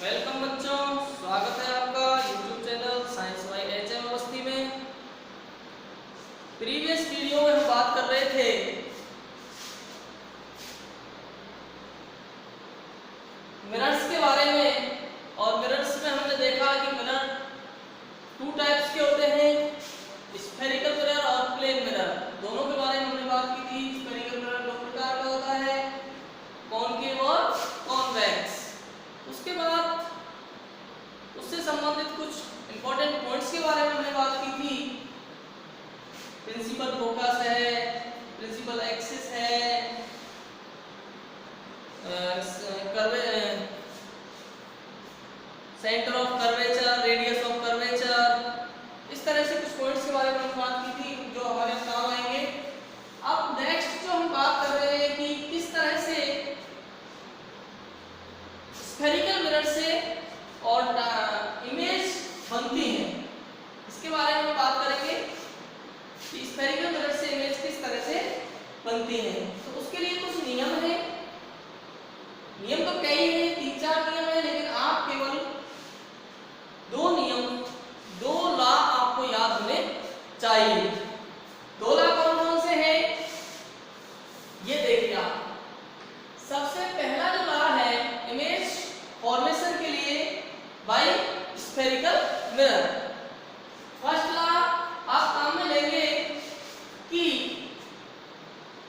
Welcome बच्चों, स्वागत है आपका YouTube channel science by HM Awasthi में। प्रीवियस वीडियो में हम बात कर रहे थे मिरर्स के बारे में, और मिरर्स में हमने देखा कि मिरर टू टाइप्स के होते हैं, स्फेरिकल मिरर और प्लेन मिरर। दोनों के बारे में हमने बात की थी। स्फेरिकल मिरर दो प्रकार का होता है, कॉनकेव और कॉन्वेक्स। उसके बाद उससे संबंधित कुछ इंपॉर्टेंट पॉइंट्स के बारे में हमने बात की थी। प्रिंसिपल फोकस है, प्रिंसिपल एक्सिस है, centre of curvature, radius of curvature, इस तरह से कुछ पॉइंट्स के बारे में हमने बात की थी जो हमारे काम आएंगे। अब नेक्स्ट जो हम बात कर रहे हैं कि किस तरह से स्फेरिकल मिरर से और इमेज बनती है, इसके बारे में हम बात करेंगे कि स्फेरिकल मिरर से इमेज किस तरह से बनती है। तो उसके लिए कुछ नियम है। नियम तो कई है, 3-4 नियम है, लेकिन आप केवल दो नियम, दो लॉ आपको याद होने चाहिए। दो लॉ कौन कौन से हैं ये देखिए आप। सबसे पहला जो लॉ है इमेज फॉर्मेशन के लिए by spherical mirror. First law आप काम में लेंगे कि,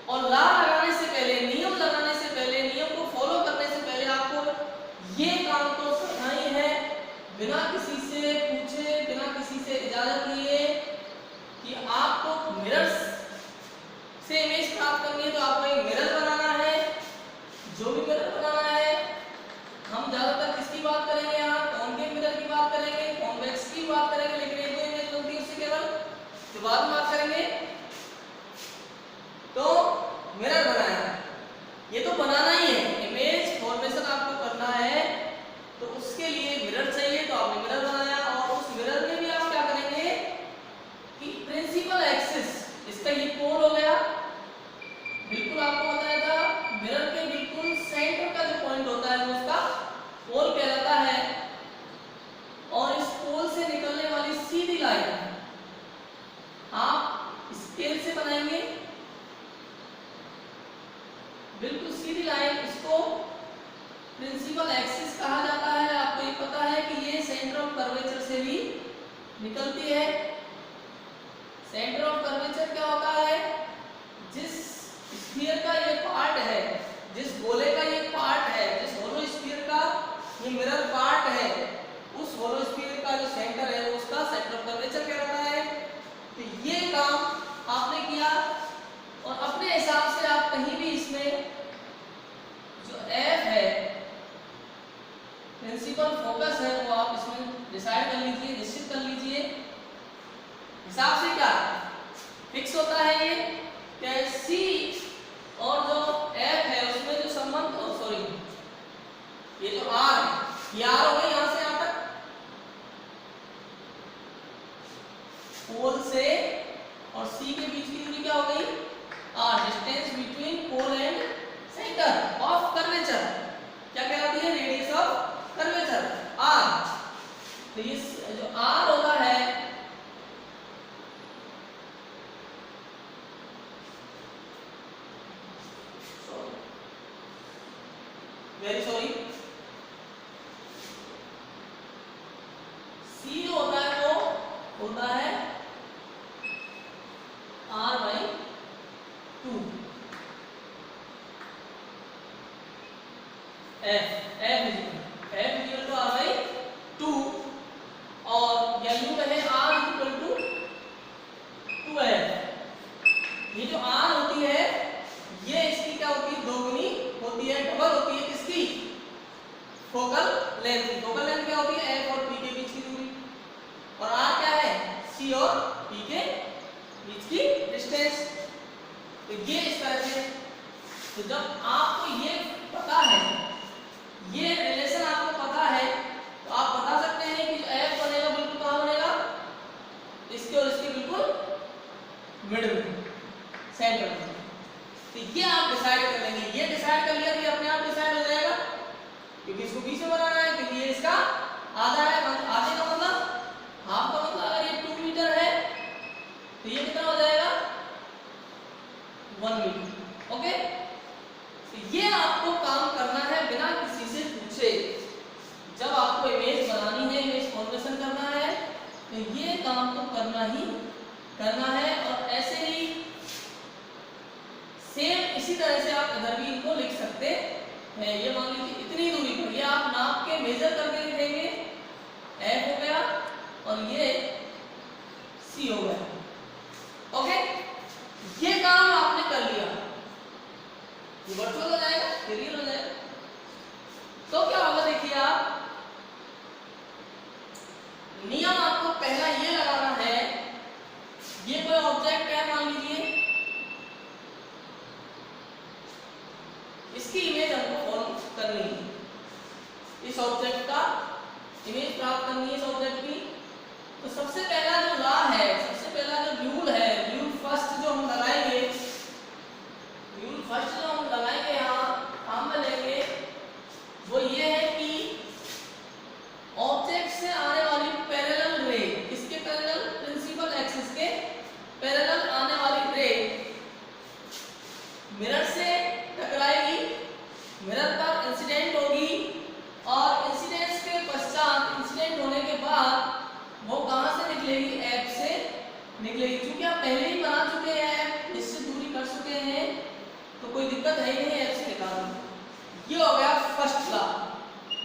और लॉ लगाने से पहले, नियम लगाने से पहले, नियम को फॉलो करने से पहले आपको ये काम तो करना ही है, बिना किसी से पूछे, बिना किसी से इजाजत लिए, कि आपको मिरर्स से इमेज प्राप्त करनी है। तो आपको एक मिरर बनाना है। जो भी मिरर बनाना है, हम ज्यादातर किसकी बात करेंगे यहाँ, कॉनकेव मिरर की बात करेंगे, कॉन्वेक्स की बात करेंगे, लेकिन एक दो इमेज बनती है उससे केवल जो बाद में बात करेंगे। तो मिरर बनाना है, ये तो बनाना ही है, इमेज फॉर्मेशन आपको करना है, तो उसके लिए मिरर चाहिए। तो आपने मिरर बनाया, और उस मिरर में भी आप क्या करेंगे कि प्रिंसिपल एक्सिस, इसका ये पोल हो गया, बिल्कुल आपको बताया था मिरर के बिल्कुल सेंटर का जो पॉइंट होता है वो उसका पोल कहलाता है। और इस पोल से निकलने वाली सीधी लाइन आप स्केल से बनाएंगे, बिल्कुल सीधी लाइन, इसको प्रिंसिपल एक्सिस कहा जाता है। आपको ये पता है कि ये सेंटर ऑफ कर्वेचर से भी निकलती है। सेंटर ऑफ कर्वेचर क्या होता है, जिस स्फीयर का ये पार्ट है, जिस गोले का ये पार्ट है, जिस होलो स्फीयर का ये मिरर पार्ट है, उस होलो स्फीयर का जो सेंटर है वो उसका सेंटर ऑफ कर्वेचर कहलाता है। तो ये काम आपने किया, और अपने हिसाब से आप कहीं भी इसमें जो एफ है, प्रिंसिपल फोकस है, वो आप इसमें डिसाइड कर लीजिए, निश्चित कर लीजिए। हिसाब से क्या फिक्स होता है ये कि सी और जो एफ है उसमें जो संबंध, और सॉरी ये जो आर है, ये आर हो गई यहां से यहां तक, पोल से और सी के बीच की दूरी क्या हो गई, R, distance between pole and centre of curvature क्या कहलाती है, रेडियस ऑफ कर्वेचर, आर। तो ये जो आर होता है, वेरी सॉरी, सी जो होता है वो होता है R/2, F equal to R/2, और या यूं कहें R इक्वल टू 2F। ये जो R होती है ये इसकी क्या होती है, दोगुनी होती है, डबल होती है किसकी, फोकल लेंथ की। फोकल लेंथ क्या होती है, F और P के बीच की दूरी, और R क्या है, C और P के बीच की डिस्टेंस। तो ये इस तरह से, तो जब आपको ये पता है, ये रिलेशन आपको पता है, तो आप बता सकते हैं कि जो F बनेगा बिल्कुल कहां बनेगा, इसके और इसके बिल्कुल मिडिल में, सेंटर में। तो ये आप डिसाइड कर लेंगे, ये डिसाइड कर लिया कि अपने आप डिसाइड हो जाएगा क्योंकि इसको बीच में बनाना है, क्योंकि ये इसका आधा है। आधे का मतलब हाफ का मतलब अगर ये 2 मीटर है तो ये कितना हो जाएगा 1 मीटर। ओके, तो ये आपको काम करना है बिना किसी से पूछे। जब आपको इमेज बनानी है, इमेज फॉर्मेशन करना है, तो ये काम तो करना है। और ऐसे ही सेम इसी तरह से आप इधर भी इनको लिख सकते हैं। ये मान लीजिए इतनी दूरी पर, ये आप नाप के मेजर करके लिखेंगे, F हो गया और ये C हो गया। ओके, ये काम आपने कर लिया, ये वर्चुअल हो जाएगा, ये रियल हो जाएगा। तो क्या होगा देखिए आप, नियम आपको पहला ये लगाना है, ये कोई ऑब्जेक्ट है मान लीजिए, इसकी इमेज हमको फॉर्म करनी है, इस ऑब्जेक्ट का इमेज प्राप्त करनी है इस ऑब्जेक्ट की। तो सबसे पहला जो लॉ है, सबसे पहला जो रूल है, रूल फर्स्ट जो हम लगाएंगे, यहाँ काम में लेंगे, वो ये है कि ऑब्जेक्ट से आने वाली पैरेलल रे, किसके पैरेलल, प्रिंसिपल एक्सिस के पैरेलल आने वाली रे मिरर से टकराएगी, मिरर पर इंसिडेंट होगी, और इंसिडेंस के पश्चात, इंसिडेंट होने के बाद वो कहां से निकलेगी, ऐप से निकलेगी। क्योंकि आप पहले ही बना चुके हैं, इससे दूरी कर चुके हैं, तो कोई दिक्कत है ही नहीं ऐप से निकालना। ये हो गया फर्स्ट लॉ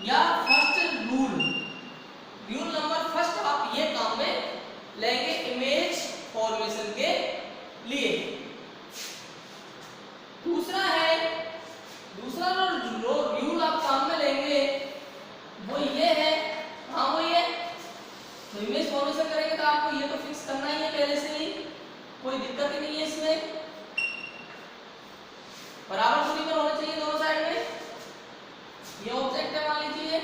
या first rule. Rule number first आप ये काम में लेंगे इमेज फॉर्मेशन के लिए। दूसरा जो रूल आप काम में लेंगे वो ये है, वो ये तो इमेज फॉर्मेशन करेंगे तो आपको ये तो फिक्स करना ही है पहले से ही, कोई दिक्कत ही नहीं है इसमें। बराबर दूरी पर होना चाहिए दोनों साइड में। ये ऑब्जेक्ट है मान लीजिए,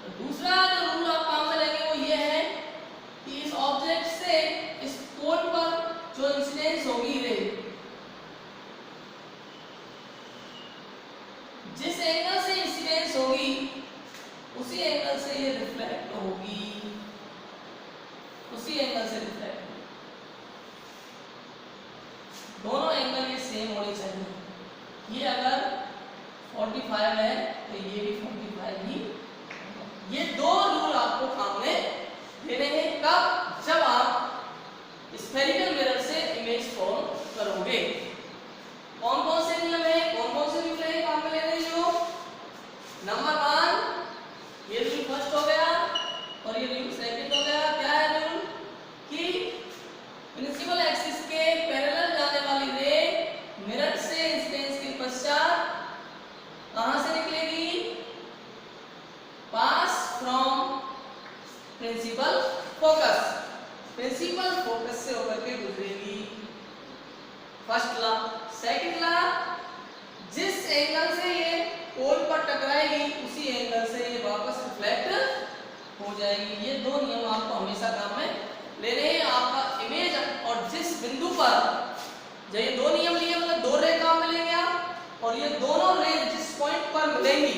तो दूसरा जो रूल आप काम में लेंगे वो ये है कि इस ऑब्जेक्ट से इस कोण पर जो इंसिडेंस होगी रे, जिस एंगल से इंसिडेंस होगी उसी एंगल से ये रिफ्लेक्ट होगी, उसी एंगल से रिफ्लेक्ट होगी। दोनों एंगल ये सेम होने चाहिए। ये अगर 45 है तो ये भी 45 ही। ये दो रूल आपको काम में लेने हैं। कब? जब आप स्फेरिकल मिरर से इमेज फॉर्म करोगे। कौन कौन से नियम है, कौन कौन से रूल है काम में लेने जो? नंबर 1 ये रूल फर्स्ट हो गया और ये रूल सेकंड हो गया। क्या है रूल? कि प्रिंसिपल एक्सिस के पैरेलल जाने वाली रे मिरर से इंसिडेंस के पश्चात कहां से निकलेगी? Pass from principal focus, principal focus से होकर के गुजरेगी। First law. सेकंड लॉ, जिस एंगल से ये पोल पर टकराएगी उसी एंगल से ये वापस रिफ्लेक्ट हो जाएगी। ये दो नियम आपको हमेशा काम में लेने हैं। आपका इमेज और जिस बिंदु पर, जब ये दो नियम लिए मतलब दो रे काम में लेंगे आप, और ये दोनों रे जिस पॉइंट पर मिलेंगी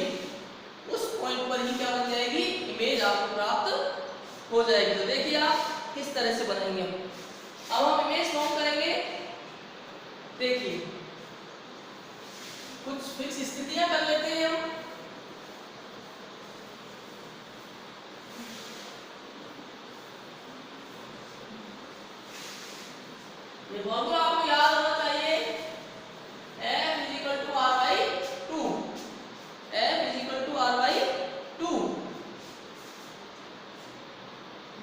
उस पॉइंट पर ही क्या बन जाएगी? इमेज आपको प्राप्त हो जाएगी। तो देखिए आप किस तरह से बनाएंगे। अब हम इमेज फॉर्म करेंगे। देखिए कुछ फिक्स स्थितियां कर लेते हैं हम। ये फॉर्मूला आपको याद होना चाहिए, F = R/2, F = R/2।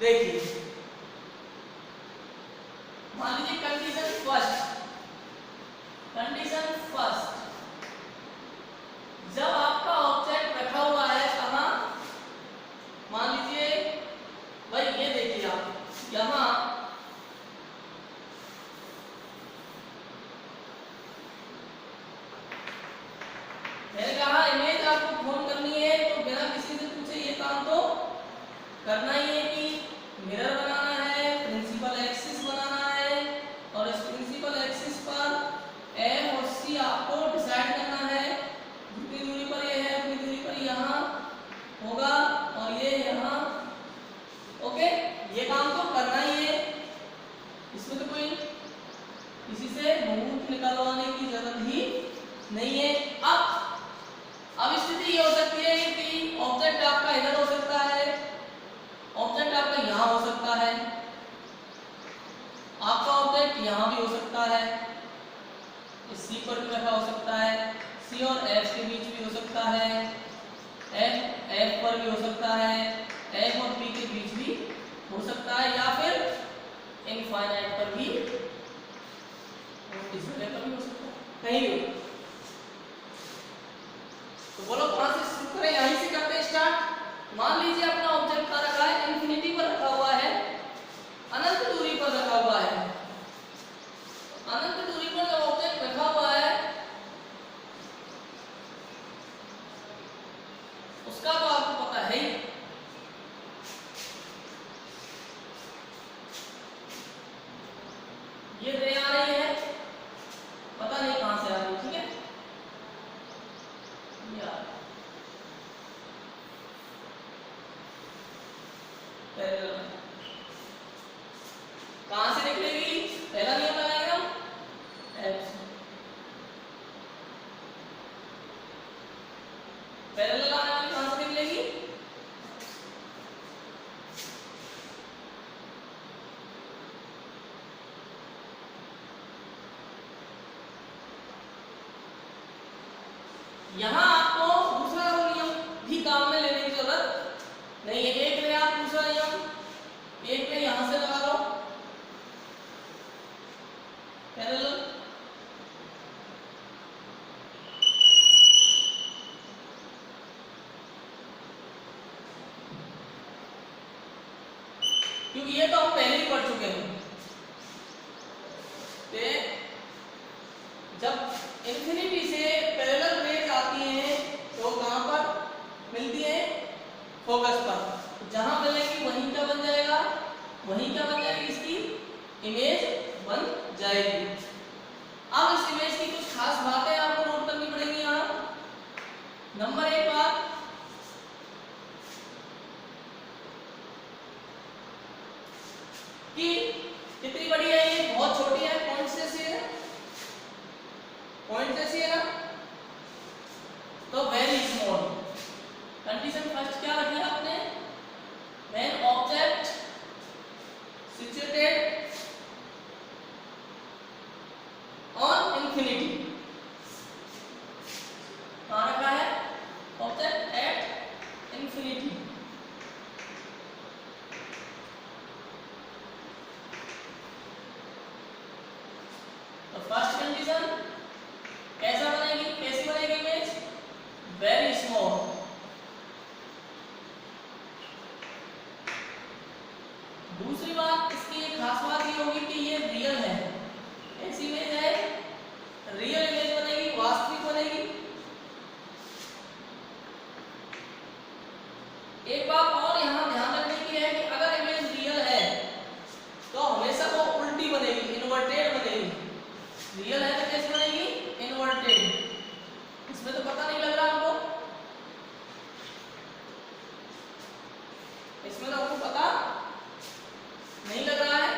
देखिए मान लीजिए कंडीशन फर्स्ट, जब आपका ऑब्जेक्ट रखा हुआ है कहां? मान लीजिए भाई ये देखिए आप यहां मैंने कहा इमेज आपको फॉर्म करनी है तो बिना किसी से पूछे ये काम तो करना ही है कि मिरर बनाना है, प्रिंसिपल एक्सिस बनाना है, और इस प्रिंसिपल एक्सिस पर F और C आपको निकलवाने की जरूरत ही नहीं है। अब स्थिति ये हो सकती है कि ऑब्जेक्ट आपका इधर हो सकता है, ऑब्जेक्ट आपका यहाँ हो सकता है, आपका ऑब्जेक्ट यहाँ भी हो सकता है, इस सी पर भी रखा हो सकता है, सी और एफ के बीच भी हो सकता है, एफ पर भी हो सकता है, एफ और पी के बीच भी हो सकता है, या फिर इनफाइनाइट पर भी, इस जगह पर भी हो सकता है, कहीं भी। तो बोलो कहां से शुरू करें? यहीं से करते हैं स्टार्ट। मान लीजिए अपना ऑब्जेक्ट कहां रखा है, इंफिनिटी पर रखा हुआ है, अनंत दूरी पर रखा हुआ है। अनंत दूरी पर जब ऑब्जेक्ट रखा हुआ है उसका तो आपको पता है ही, ये रे आ रही है, पता नहीं कहां से आ रही है, ठीक है, कहां से निकलेगी? पहला नियम लगाएंगे हम, एफ से। पैरेलल लाने वाली कहां से निकलेगी? यहां आपको दूसरा नियम भी काम में लेने की जरूरत नहीं है। एक में आप दूसरा नियम एक में यहां से लगा लो, पैरेलल, क्योंकि ये तो हम पहले ही पढ़ चुके हैं। जब इंफिनिटी से पैरेलल रेज आती हैं तो कहां पर मिलती है? फोकस पर। जहां मिलेगी वहीं क्या बन जाएगा? वहीं क्या बन जाएगी? इसकी इमेज बन जाएगी। अब इस इमेज की कुछ खास बातें आपको नोट करनी पड़ेगी यहाँ। नंबर 1 बात कि कितनी बड़ी है ये? बहुत छोटी है, पॉइंट से है, पॉइंट जैसी है ना, तो वेरी स्मॉल। कंडीशन फर्स्ट क्या रखी है आपने? When object situated on infinity. कहां रखा है? Object at infinity. तो फर्स्ट कंडीशन कैसा बनेगी? कैसी बनेगी इमेज? Very small. दूसरी बात, इसकी एक खास बात ये होगी कि ये रियल है। ऐसी इमेज है, रियल इमेज बनेगी, वास्तविक बनेगी। एक बात और यहां ध्यान रखने की है कि अगर इमेज रियल है तो हमेशा वो उल्टी बनेगी, इन्वर्टेड बनेगी। रियल है तो कैसे बनेगी? इन्वर्टेड। इसमें तो पता नहीं लग रहा हमको, इसमें तो आपको पता नहीं लग रहा है।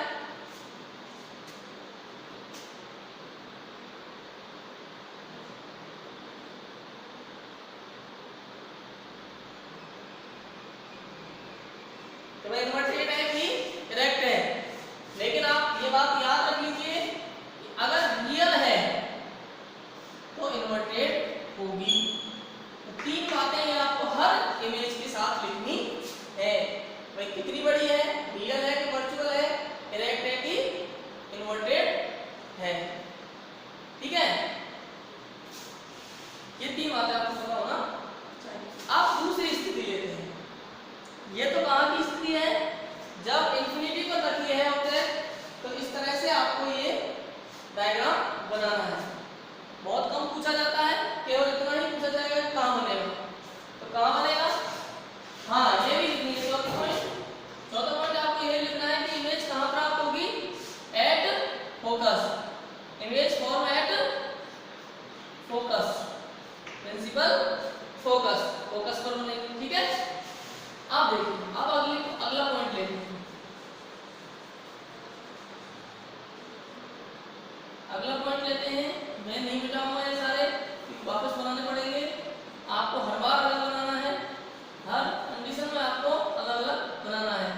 तो इन्वर्टेड है कि करेक्ट है, लेकिन आप ये बात याद रख लीजिए कि अगर रियल है तो इन्वर्टेड होगी। तो 3 बातें ये आपको हर इमेज के साथ लिखनी है। भाई कितनी बड़ी है, रियल है कि वर्चुअल है, करेक्ट है कि इन्वर्टेड है, ठीक है। ये 3 बातें आपको पता होना चाहिए। आप दूसरी स्थिति लेते हैं। ये तो कहां की स्थिति है? जब इंफिनिटी पर अगला पॉइंट लेते हैं, मैं नहीं मिटाऊंगा ये सारे, वापस बनाने पड़ेंगे। आपको हर बार अलग बनाना है, हर कंडीशन में आपको अलग अलग बनाना है।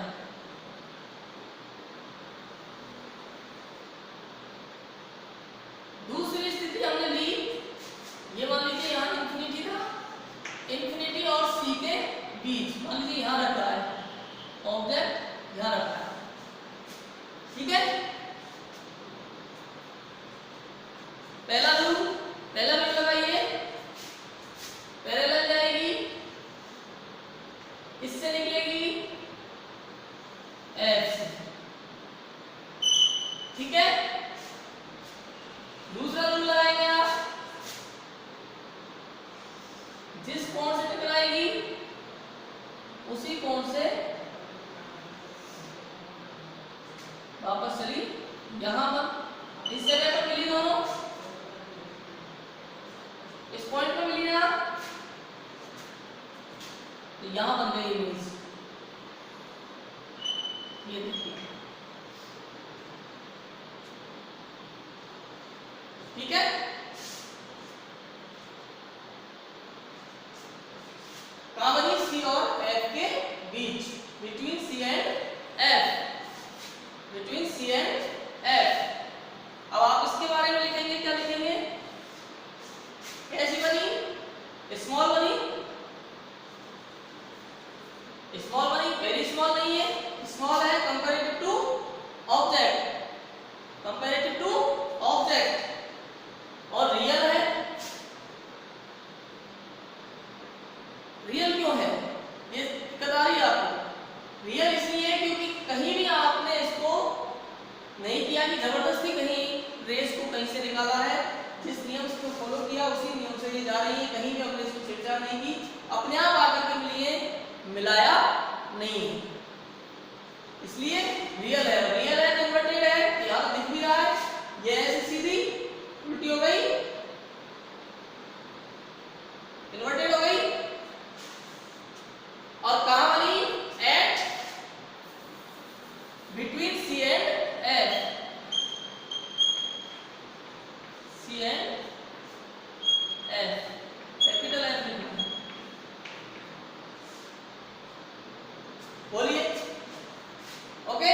दूसरी स्थिति हमने ली, ये मान लीजिए यहाँ इंफिनिटी था, इंफिनिटी और सी के बीच मान लीजिए यहाँ रखा है ऑब्जेक्ट, यहाँ रखा है, ठीक है। पहला रूल, पहला रूल लगाइए, पैरेलल जाएगी, इससे निकलेगी एफ से, ठीक है। दूसरा रूल लगाएंगे आप, जिस कोण से टकराएगी उसी कोण से वापस चली यहां पर, इस जगह पर मिली दोनों, इस पॉइंट पर मिली ना, तो यहां बन गई इमेज, ये देखिए, ठीक है। कहां बनी, सी और एफ के बीच, between C and F, between C and F. अब आप इसके बारे में लिखेंगे, क्या लिखेंगे, कैसी बनी, स्मॉल बनी, स्मॉल बनी, वेरी स्मॉल नहीं है, स्मॉल है comparative to object, comparative to object, और रियल है, रियल क्यों है, ये दिक्कत आ रही है आपको, रियल इसलिए क्योंकि कहीं भी आपने इसको नहीं किया कि जबरदस्ती कहीं रेस को कहीं से निकाला है, जिस नियम को फॉलो किया उसी नियम से ये जा रही है, कहीं भी हमने इसको छेड़छाड़ नहीं की, अपने आप आकर के लिए मिलाया नहीं है, इसलिए रियल है, रियल है, कन्वर्टेड है, यहाँ दिख भी रहा है, ये ऐसे सीधी उल्टी हो गई, कन्वर्टेड हो गई, और कहां बनी, at between C and F, C and F, capital F लिखना है, बोलिए, ओके।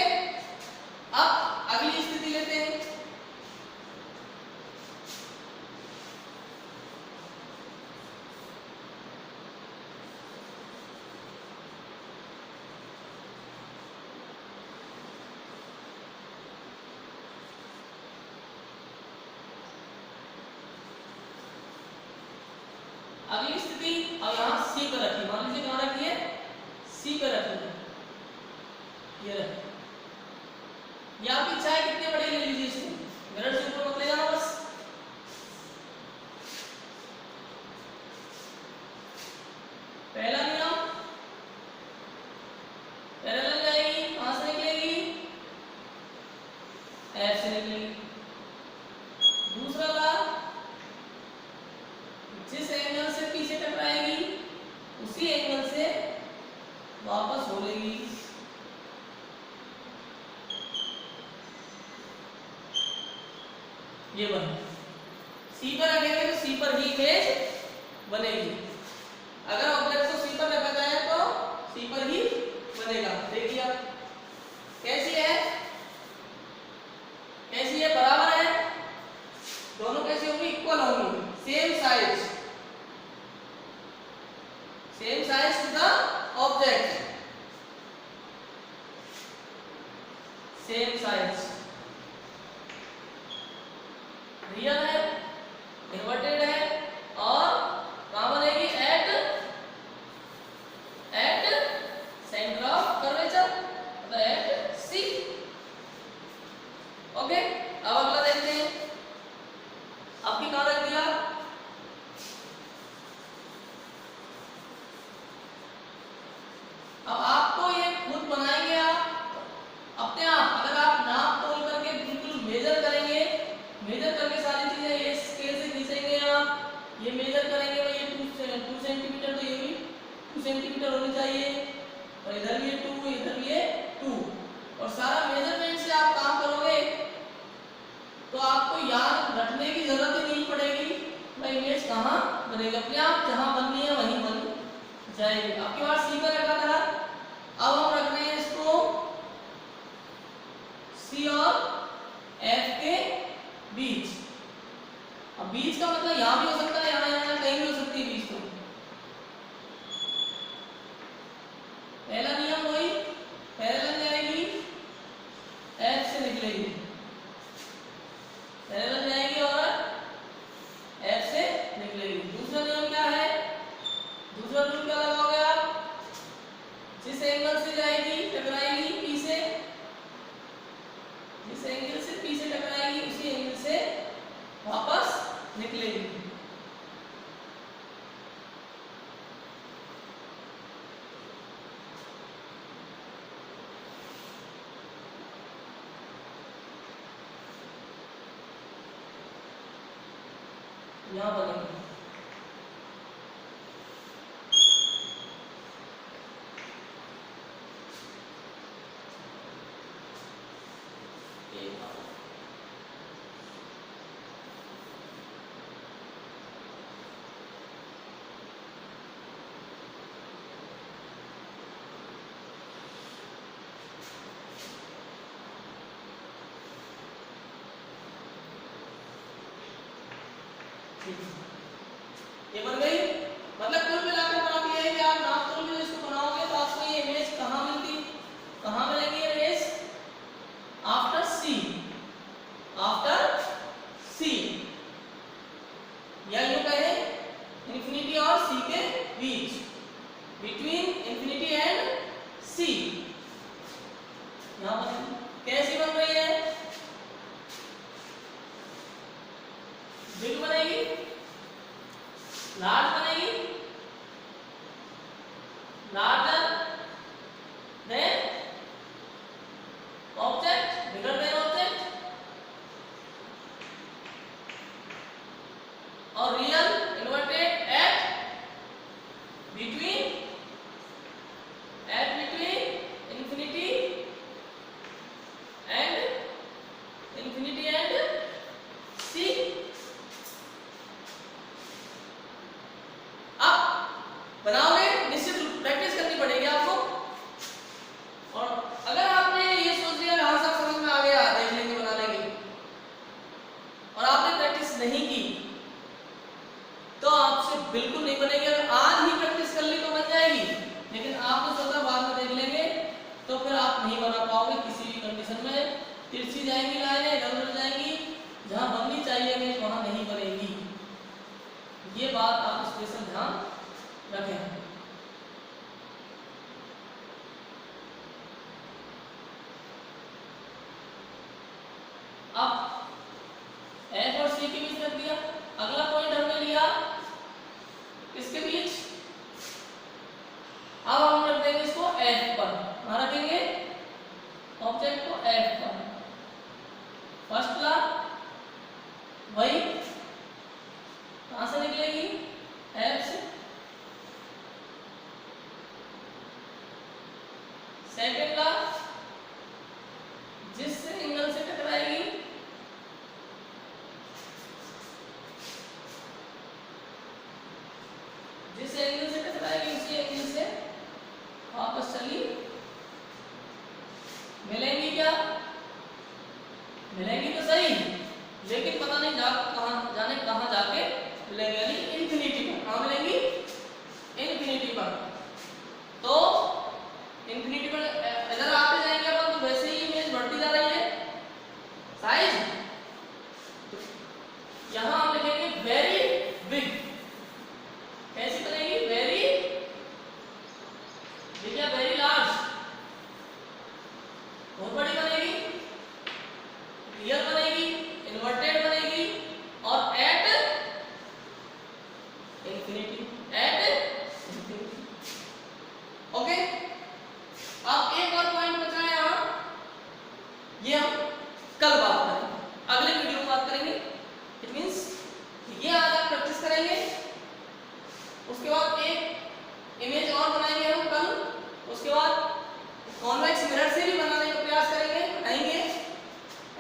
अब अगली स्थिति लेते हैं, अगली स्थिति, अब यहां सी पर रखी, मान लीजिए कहां रखी है, सी पर रखी है, ये रखी, ये आपकी इच्छा है कितने बड़े ले लीजिए इसको, मिरर से ऊपर मत ले जाना बस, पहला नियम, पैरेलल जाएगी, कहां से निकलेगी, एफ से निकलेगी। दूसरा था, जिस एंगल से पीछे टकराएगी उसी एंगल से वापस होलेगी, ये बने, सी पर रखेंगे तो सी पर ही इमेज बनेगी, अगर ऑब्जेक्ट को सी पर रखा जाए तो सी पर ही बनेगा। देखिए आप कैसी है, कैसी है, बराबर है, दोनों कैसी होंगी, इक्वल होंगी, same size, same size to the object, same size, real है, इन्वर्टेड है, और कहां बनेगी, एट सेंटर ऑफ कर्वेचर, मतलब एट सी, ओके। अब अगला देखते हैं, आपकी कहां रख दिया, अब आपको ये खुद बनाएंगे आप अपने आप, अगर आप नाप तोल करके बिल्कुल मेजर करेंगे, मेजर करके सारी चीजें ये स्केल से खींचेंगे आप, ये मेजर करेंगे भाई, ये 2 सेंटीमीटर, तो ये भी 2 सेंटीमीटर होनी चाहिए, और इधर भी 2, इधर भी 2, और सारा मेजरमेंट से आप काम करोगे कहाँ बनेगी, अपने आप जहाँ बननी है वहीं बन जाएगी। आपकी बार सी पर रखा था, अब हम रख रहे हैं इसको सी और एफ के बीच। अब बीच का मतलब यहाँ भी हो सकता है, यहाँ कहीं भी हो सकती है बीच। तो पहला नियम वही, पैरेलल जाएगी एफ से निकलेगी, पैरेलल जाएगी और एफ से निकलेगी। दूसरा नियम क्या है, दूसरा रूल क्या लगाओगे आप, जिस एंगल से जाएगी टकराएगी पी से, जिस एंगल से पी से टकराएगी उसी एंगल से वापस निकलेगी। यहाँ बनेगी। ये बन गई। मतलब कुल मिलाकर बात ये है कि आप नाप तोल में इसको बनाओगे तो आपको ये इमेज कहाँ मिलती, कहाँ मिलेगी ये इमेज, आफ्टर सी, आफ्टर सी, या यूं कहें इंफिनिटी और सी के बीच, बिटवीन इंफिनिटी एंड सी। यहाँ बनेगी। कैसी बन रही है, बिग बनेगी, लार्ज बनेगी, larger than object, bigger than object, और real inverted at between infinity and C. बनाओगे, निश्चित प्रैक्टिस करनी पड़ेगी आपको। और अगर आपने ये सोच लिया कि हाँ सब समझ में आ गया, देख लेंगे बना लेंगे, और आपने प्रैक्टिस नहीं की तो आपसे बिल्कुल नहीं बनेगी। अगर आज ही प्रैक्टिस कर ली तो बन जाएगी, लेकिन आपने सोचा बाद में देख लेंगे तो फिर आप नहीं बना पाओगे किसी भी कंडीशन में। तिरछी जाएंगी लाइनें, इधर उधर जाएंगी, जहां बननी चाहिए इमेज वहां नहीं बनेगी। ये बात आप स्पेशल ध्यान रखें। अब एफ और सी के बीच रख दिया, अगला पॉइंट हमने लिया इसके बीच, अब हम रख देंगे इसको एफ पर, कहाँ रखेंगे, ऑब्जेक्ट को एफ पर। फर्स्ट ला वही, कहाँ से निकलेगी, एफ से। सेकेंड ला, जिस एंगल से टकराएगी उसी एंगल से वापस चली। मिलेंगी क्या, मिलेंगी तो सही, लेकिन पता नहीं कहाँ जाके मिलेंगे, यानी इंफिनिटी पर। कहाँ मिलेंगी, इंफिनिटी पर। तो इंफिनिटी पर इधर आते जाएंगे अपन, तो वैसे ही इमेज बढ़ती जा रही है साइज। यहां हम लिखेंगे वेरी बिग। कैसी बनेगी, वेरी बिग या वेरी लार्ज, बहुत बड़ी बनेगी, रियल बनेगी, इन्वर्टेड बनेगी, और एट इंफिनिटी, ओके। अब एक और पॉइंट बचा है यहाँ, ये हम कल बात करेंगे, अगले वीडियो में बात करेंगे। इट मींस ये आज आप प्रैक्टिस करेंगे, उसके बाद एक इमेज और बनाएंगे हम कल, उसके बाद कॉन्वेक्स मिरर से भी बनाने का प्रयास करेंगे, बनाएंगे,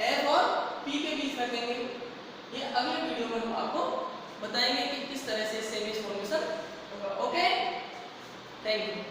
एफ और पी के बीच रखेंगे। ये अगले वीडियो में हम आपको बताएंगे कि किस तरह से इससे इमेज फॉर्मेशन होगा। Okay, thank you.